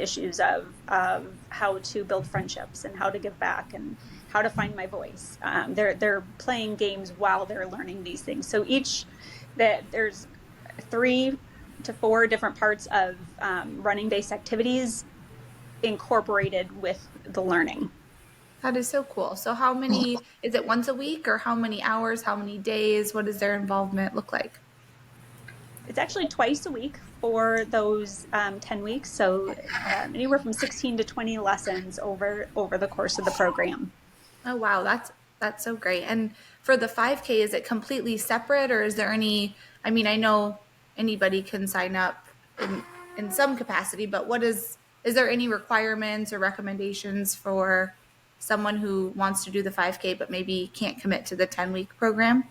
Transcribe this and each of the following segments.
issues of how to build friendships and how to give back and how to find my voice. They're playing games while they're learning these things. So there's 3 to 4 different parts of running based activities incorporated with the learning. That is so cool. So how many, is it once a week or how many hours, how many days? What does their involvement look like? It's actually twice a week for those 10 weeks. So anywhere from 16 to 20 lessons over the course of the program. Oh wow, that's so great. And for the 5K, is it completely separate or is there any, I mean, I know anybody can sign up in some capacity, but is there any requirements or recommendations for someone who wants to do the 5K but maybe can't commit to the 10-week program?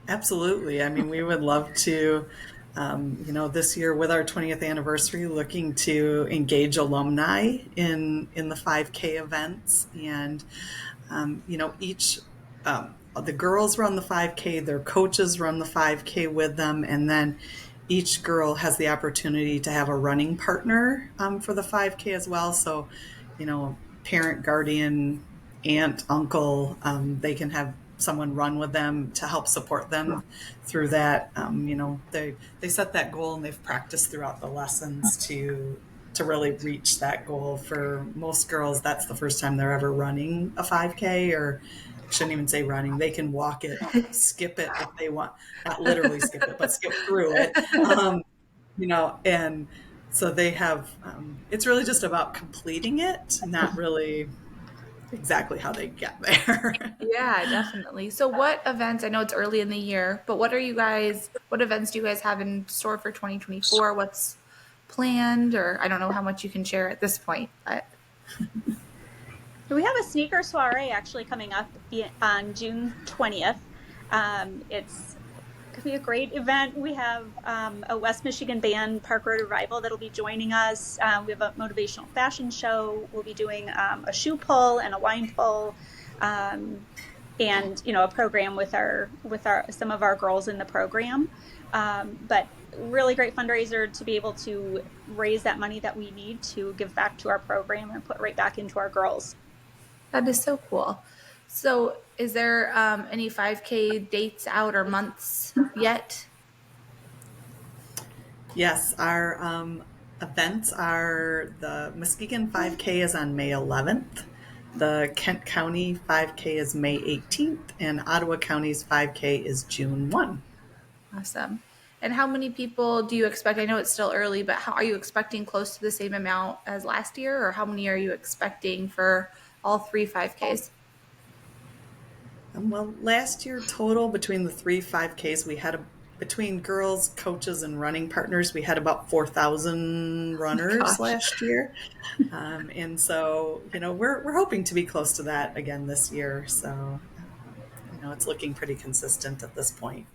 Absolutely. I mean, we would love to, this year with our 20th anniversary, looking to engage alumni in the 5K events. And, each, the girls run the 5K, their coaches run the 5K with them. And then each girl has the opportunity to have a running partner for the 5K as well. So, parent, guardian, aunt, uncle, they can have someone run with them to help support them through that. They set that goal and they've practiced throughout the lessons to really reach that goal. For most girls, that's the first time they're ever running a 5K, or shouldn't even say running. They can walk it, skip it if they want, not literally skip it, but skip through it. And so they have, it's really just about completing it, not really exactly how they get there. Yeah, definitely. So what events, I know it's early in the year, but what events do you guys have in store for 2024? What's planned? Or I don't know how much you can share at this point, but We have a sneaker soiree actually coming up on June 20th. It's going to be a great event. We have a West Michigan band, Park Road Revival, that'll be joining us. We have a motivational fashion show. We'll be doing a shoe pull and a wine pull, and a program with our some of our girls in the program. But really great fundraiser to be able to raise that money that we need to give back to our program and put right back into our girls. that is so cool. So is there any 5K dates out or months yet? Yes, our events are the Muskegon 5K is on May 11th. The Kent County 5K is May 18th, and Ottawa County's 5K is June 1. Awesome. And how many people do you expect? I know it's still early, but how are you expecting close to the same amount as last year, or how many are you expecting for all 3 5Ks? Well, last year total between the 3 5Ks, we had between girls, coaches, and running partners, we had about 4,000 runners Gosh. last year. And so, we're hoping to be close to that again this year. So, it's looking pretty consistent at this point.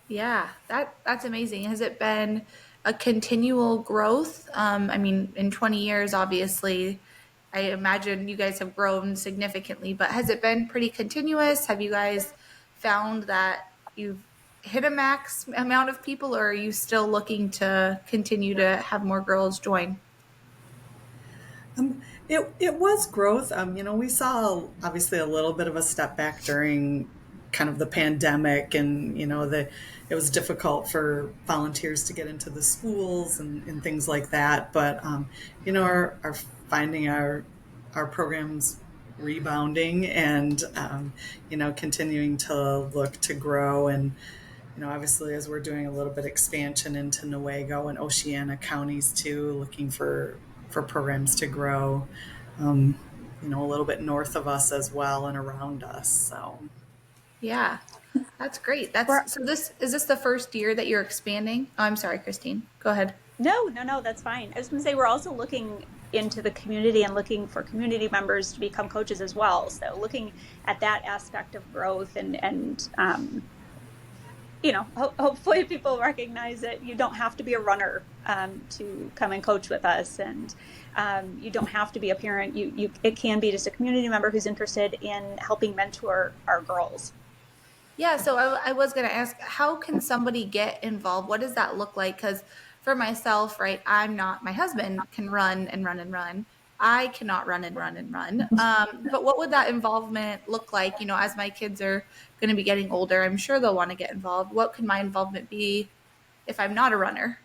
Yeah, that's amazing. Has it been a continual growth? I mean, in 20 years, obviously, I imagine you guys have grown significantly, but has it been pretty continuous? Have you guys found that you've hit a max amount of people, or are you still looking to continue to have more girls join? It was growth. We saw obviously a little bit of a step back during kind of the pandemic, and it was difficult for volunteers to get into the schools and things like that. But our finding our programs rebounding and continuing to look to grow. And obviously, as we're doing a little bit expansion into Newaygo and Oceana counties too, looking for programs to grow, a little bit north of us as well and around us. So Yeah, that's great. We're, So this is this the first year that you're expanding? Oh, I'm sorry, Christine. Go ahead. no, that's fine. I was going to say we're also looking into the community and looking for community members to become coaches as well. So looking at that aspect of growth and hopefully people recognize that you don't have to be a runner to come and coach with us, and you don't have to be a parent. It can be just a community member who's interested in helping mentor our girls. Yeah, so I was going to ask, how can somebody get involved? What does that look like? Because for myself, right, I'm not, my husband can run and run and run. I cannot run and run and run. But what would that involvement look like? You know, as my kids are going to be getting older, I'm sure they'll want to get involved. What could my involvement be if I'm not a runner?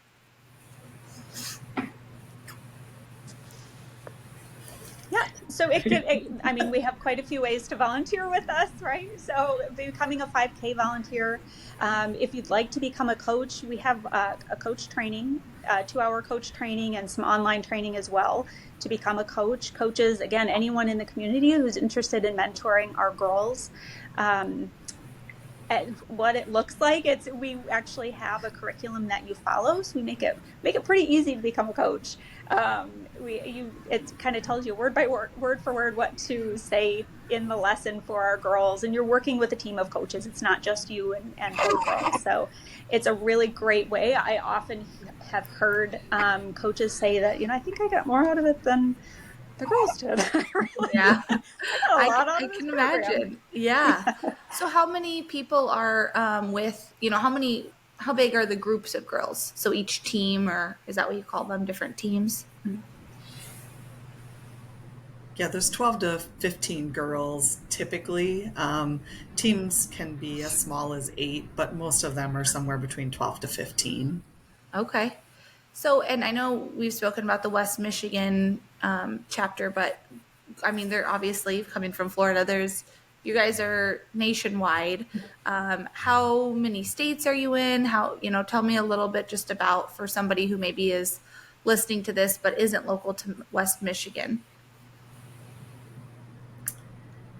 Yeah, so I mean, we have quite a few ways to volunteer with us, right? So becoming a 5K volunteer. If you'd like to become a coach, we have a coach training, 2-hour coach training, and some online training as well to become a coach. Coaches, again, anyone in the community who's interested in mentoring our girls. What it looks like, it's we actually have a curriculum that you follow, so we make it pretty easy to become a coach. It kind of tells you word by word for word what to say in the lesson for our girls, and you're working with a team of coaches. It's not just you and both girls. So it's a really great way. I often have heard coaches say that, I think I got more out of it than the girls did. Yeah, I got a lot out I of this can program. imagine. Yeah. So how many people are with, how big are the groups of girls? So each team, or is that what you call them, different teams? Yeah, there's 12 to 15 girls typically. Teams can be as small as 8, but most of them are somewhere between 12 to 15. Okay. So, and I know we've spoken about the West Michigan chapter, but I mean, they're obviously coming from Florida. You guys are nationwide. How many states are you in? Tell me a little bit just about for somebody who maybe is listening to this but isn't local to West Michigan.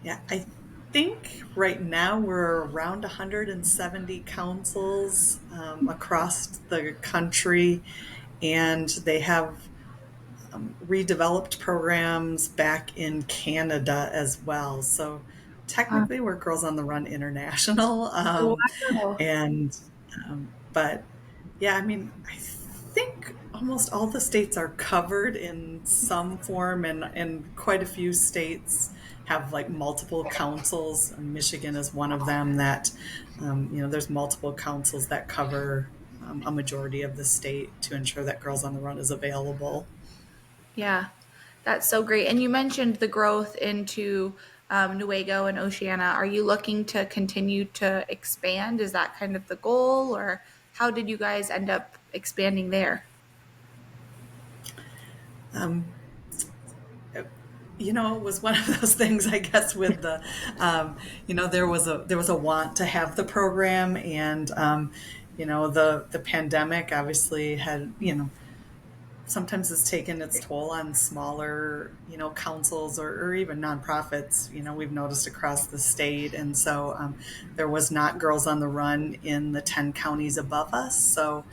Yeah, I think right now we're around 170 councils across the country, and they have redeveloped programs back in Canada as well. So technically, we're Girls on the Run International. Wow. And but yeah, I mean, I think almost all the states are covered in some form, and quite a few states have like multiple councils. Michigan is one of them that there's multiple councils that cover a majority of the state to ensure that Girls on the Run is available. Yeah, that's so great. And you mentioned the growth into Newaygo and Oceana. Are you looking to continue to expand? Is that kind of the goal, or how did you guys end up expanding there? It was one of those things, I guess, with the, there was a want to have the program, and the pandemic obviously had, sometimes it's taken its toll on smaller, councils or even nonprofits. We've noticed across the state, and so there was not Girls on the Run in the 10 counties above us. So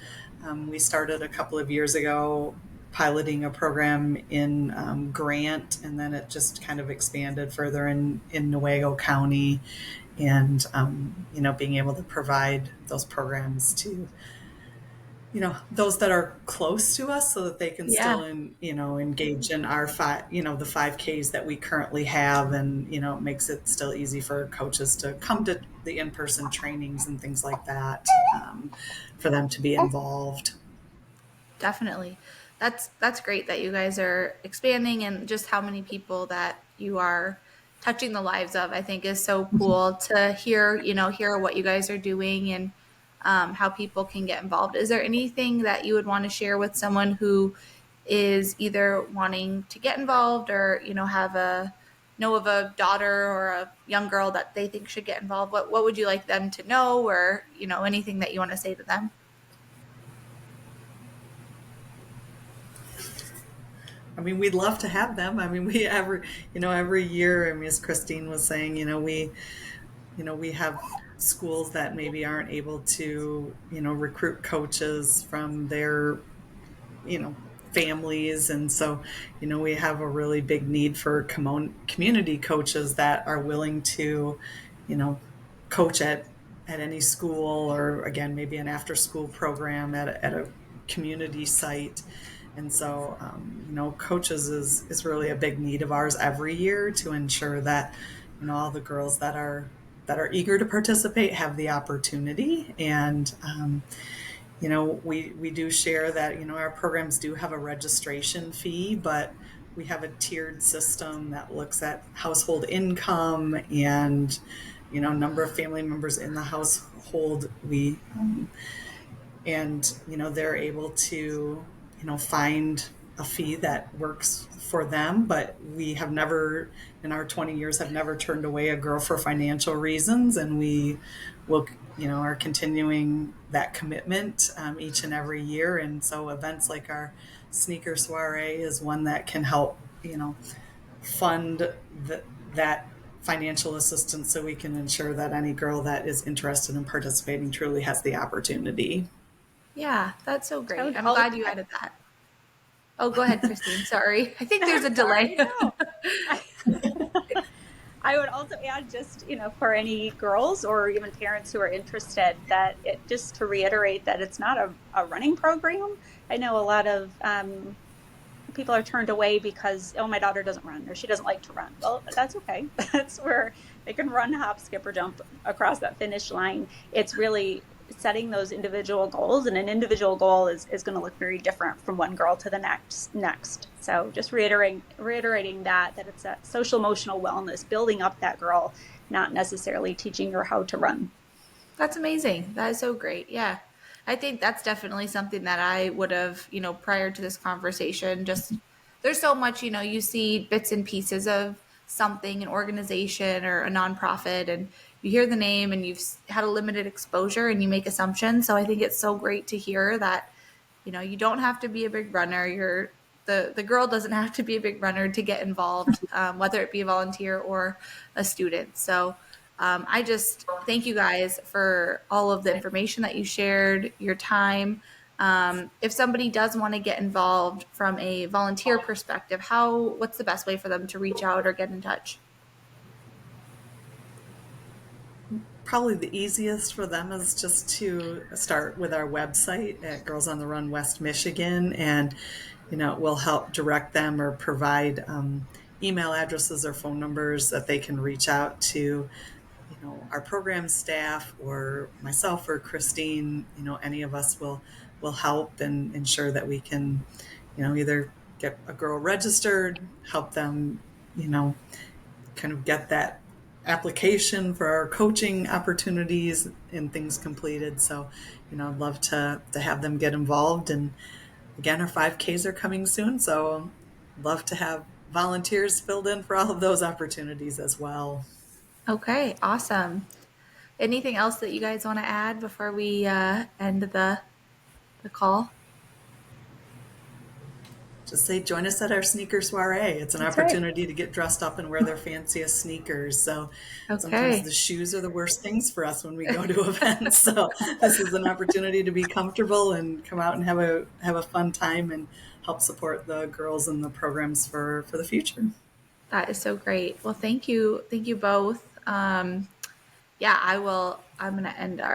we started a couple of years ago piloting a program in Grant, and then it just kind of expanded further in Newaygo County, and being able to provide those programs to those that are close to us, so that they can Yeah, still engage in our the 5Ks that we currently have, and it makes it still easy for coaches to come to the in-person trainings and things like that, for them to be involved. definitely. That's great that you guys are expanding, and just how many people that you are touching the lives of, I think is so cool to hear what you guys are doing, and how people can get involved. Is there anything that you would want to share with someone who is either wanting to get involved, or have a know of a daughter or a young girl that they think should get involved? What would you like them to know, or anything that you want to say to them? I mean, we'd love to have them. I mean, every year, I mean, as Christine was saying, we have schools that maybe aren't able to, recruit coaches from their, you know, families. And so, we have a really big need for community coaches that are willing to, coach at any school, or again, maybe an after school program at a community site. And so, coaches is really a big need of ours every year, to ensure that, all the girls that are eager to participate have the opportunity. And, we do share that, our programs do have a registration fee, but we have a tiered system that looks at household income and, number of family members in the household. They're able to, find a fee that works for them. But we have never, in our 20 years, have never turned away a girl for financial reasons. And we will, are continuing that commitment each and every year. And so events like our sneaker soiree is one that can help, fund that financial assistance, so we can ensure that any girl that is interested in participating truly has the opportunity. Yeah, that's so I great. would I'm all, glad you added that. Oh, go ahead, Christine. Sorry. I think there's a sorry, delay. no. I would also add, just, for any girls or even parents who are interested, that just to reiterate that it's not a running program. I know a lot of people are turned away because, oh, my daughter doesn't run or she doesn't like to run. Well, that's okay. That's where they can run, hop, skip, or jump across that finish line. It's really setting those individual goals, and an individual goal is going to look very different from one girl to the next. So just reiterating that it's a social emotional wellness, building up that girl, not necessarily teaching her how to run. That's amazing. That is so great. Yeah. I think that's definitely something that I would have, prior to this conversation, just there's so much, you see bits and pieces of something, an organization or a nonprofit, and you hear the name and you've had a limited exposure and you make assumptions. So I think it's so great to hear that, you don't have to be a big runner. The girl doesn't have to be a big runner to get involved, whether it be a volunteer or a student. So I just thank you guys for all of the information that you shared, your time. If somebody does want to get involved from a volunteer perspective, what's the best way for them to reach out or get in touch? Probably the easiest for them is just to start with our website at Girls on the Run West Michigan, and we'll help direct them or provide email addresses or phone numbers that they can reach out to, our program staff or myself or Christine. Any of us will help and ensure that we can, either get a girl registered, help them, kind of get that application for our coaching opportunities and things completed. So, I'd love to have them get involved. And again, our 5Ks are coming soon. So love to have volunteers filled in for all of those opportunities as well. Okay, awesome. Anything else that you guys want to add before we end the call? Just say, join us at our sneaker soiree. It's an That's right. opportunity to get dressed up and wear their fanciest sneakers. So sometimes Okay. the shoes are the worst things for us when we go to events. So this is an opportunity to be comfortable and come out and have a fun time and help support the girls and the programs for the future. That is so great. Well, thank you. Thank you both. Yeah, I'm going to end our